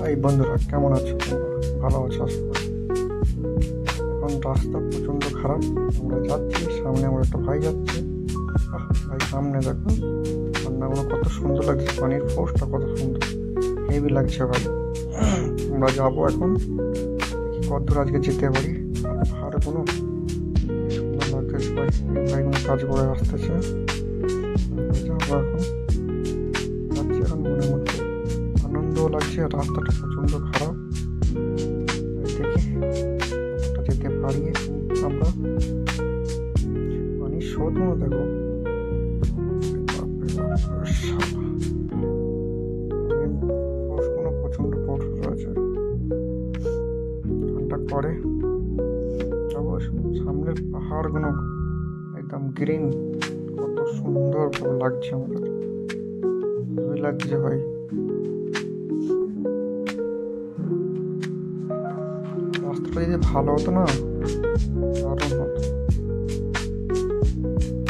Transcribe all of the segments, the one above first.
High বন্ধুরা, কেমন আছো তোমরা? ভালো আছো আশা করি। এখন রাস্তা প্রচণ্ড খারাপ, আমরা যাচ্ছি, সামনে আমার একটা ভাই যাচ্ছে। ভাই সামনে দেখো, রান্নাগুলো কত সুন্দর লাগছে, পানির ফোর্সটা কত সুন্দর, হেভি লাগছে ভাই। আমরা যাবো এখন, কত দূর আজকে যেতে পারি। পাহাড়ে কোনো সুন্দর লাগতেছে ভাই, এই ভাই কোনো কাজ করে আসতেছে। যাবো এখন, যাচ্ছি এখন, মনের মধ্যে আনন্দও লাগছে, আর রাস্তাটা প্রচণ্ড খারাপ। দেখি কতটা যেতে পারি আমরা। পানির স্রোতগুলো দেখো, কোনো প্রচণ্ড ফোর্স রয়েছে, ঠান্ডা করে যাবো। সামনের পাহাড়গুলো একদম গ্রিন, কত সুন্দর লাগছে আমাদের, ভালোই লাগছে ভাই। রাস্তাটা যদি ভালো হতো না, দারুণ হতো।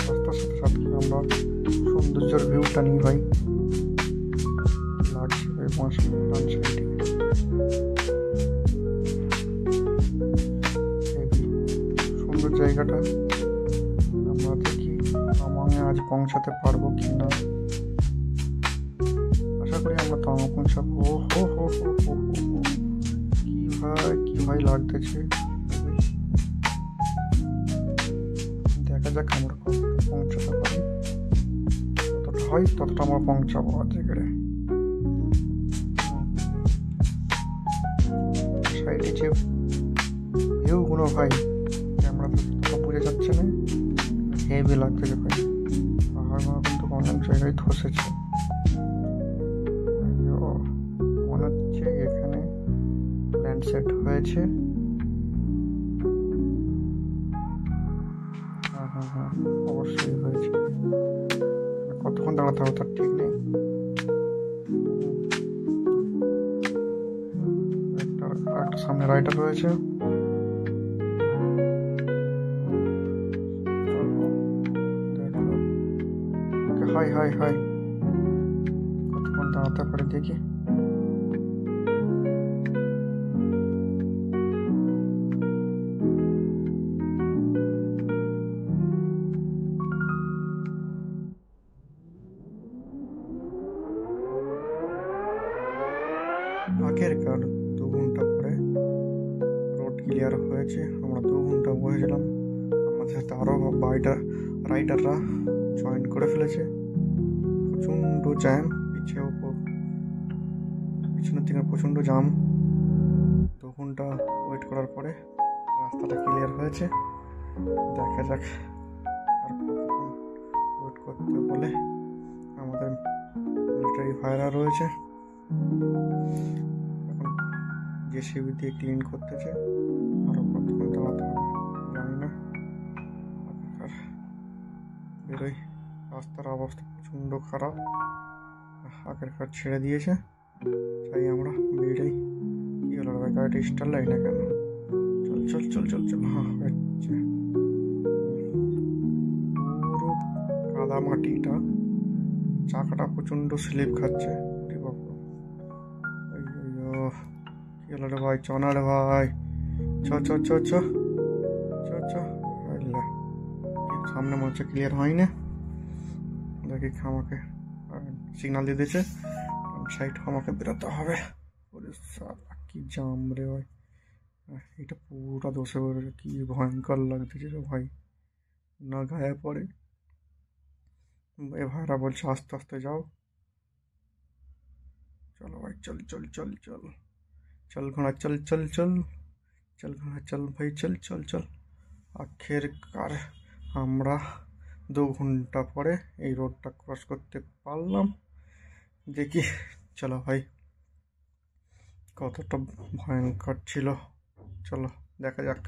রাস্তার সাথে সাথে আমরা সৌন্দর্যের ভিউটা নিই ভাই, লাগছে ভাই। ডান সাইডে সুন্দর জায়গাটা, আমরা দেখি আমাকে আজ পৌঁছাতে পারবো কি না। আশা করি আমরা তো আমার পৌঁছাবো। ও হো হো হো হো হো, কি ভাই লাগতেছে। দেখা যাক আমরা কতটা পৌঁছাতে পারি, যতটা হয় ততটা আমরা পৌঁছাবো জায়গায়। সাইডে যে ভিউগুলো ভাই, ক্যামেরা তো বোঝা যাচ্ছে না, হেভি লাগতেছে ভাই। পাহাড়গুলো কিন্তু অনেক জায়গায় ধসেছে, মনে হচ্ছে এখানে ল্যান্ডস্লাইড হয়েছে। হ্যাঁ, অবশ্যই হয়েছে। কতক্ষণ দাঁড়াতে হবে তার ঠিক নেই। একটা সামনে রাইডার রয়েছে, হাই হাই হাই, কতক্ষণ দাঁড়াতে পারে দেখি। আগেরকার 2 ঘন্টা পরে রোড ক্লিয়ার হয়েছে, আমরা 2 ঘন্টা বসেছিলাম। আমাদের সাথে আরও রাইডাররা জয়েন করে ফেলেছে। প্রচণ্ড জ্যাম, পিছনের দিকে প্রচণ্ড জ্যাম। 2 ঘন্টা ওয়েট করার পরে রাস্তাটা ক্লিয়ার হয়েছে। দেখা যাক আর কতক্ষণ ওয়েট করতে বলে। আমাদের মিলিটারি ফায়ার রয়েছে, এখন জেসিবি দিয়ে ক্লিন করতেছে। আরও কতক্ষণ দাঁড়াতে হবে জানি না। বেরোই, রাস্তার অবস্থা প্রচণ্ড খারাপ, আগেরকার ছেড়ে দিয়েছে, তাই আমরা বেরোই। কি হলো ভাই, গাড়িটা স্টার্ট লাই না কেন? চল চল চল চল চল। হ্যাঁ, হচ্ছে পুরো কাদা মাটিটা, চাকাটা প্রচণ্ড স্লিপ খাচ্ছে। কি হলো রে ভাই, চ না রে ভাই, চ চ চ চ চ চ। সামনে মনে হচ্ছে ক্লিয়ার হয় না, দেখি আমাকে সিগনাল দিয়ে দিয়েছে, সাইড আমাকে বেরোতে হবে। কি জাম রে ভাই, এটা পুরোটা দোষে বেরোছে, কি ভয়ঙ্কর লাগতেছে রে ভাই, না গায়ে পড়ে। এ ভাইরা বলছে আস্তে আস্তে যাও। চলো ভাই, চল চল চল চল চল ঘোড়া, চল চল চল চল ঘোড়া, চল ভাই, চল চল চল। আখেরকার আমরা 2 ঘন্টা পরে এই রোডটা ক্রস করতে পারলাম। দেখি, চলো ভাই, কতটা ভয়ঙ্কর ছিল, চলো দেখা যাক।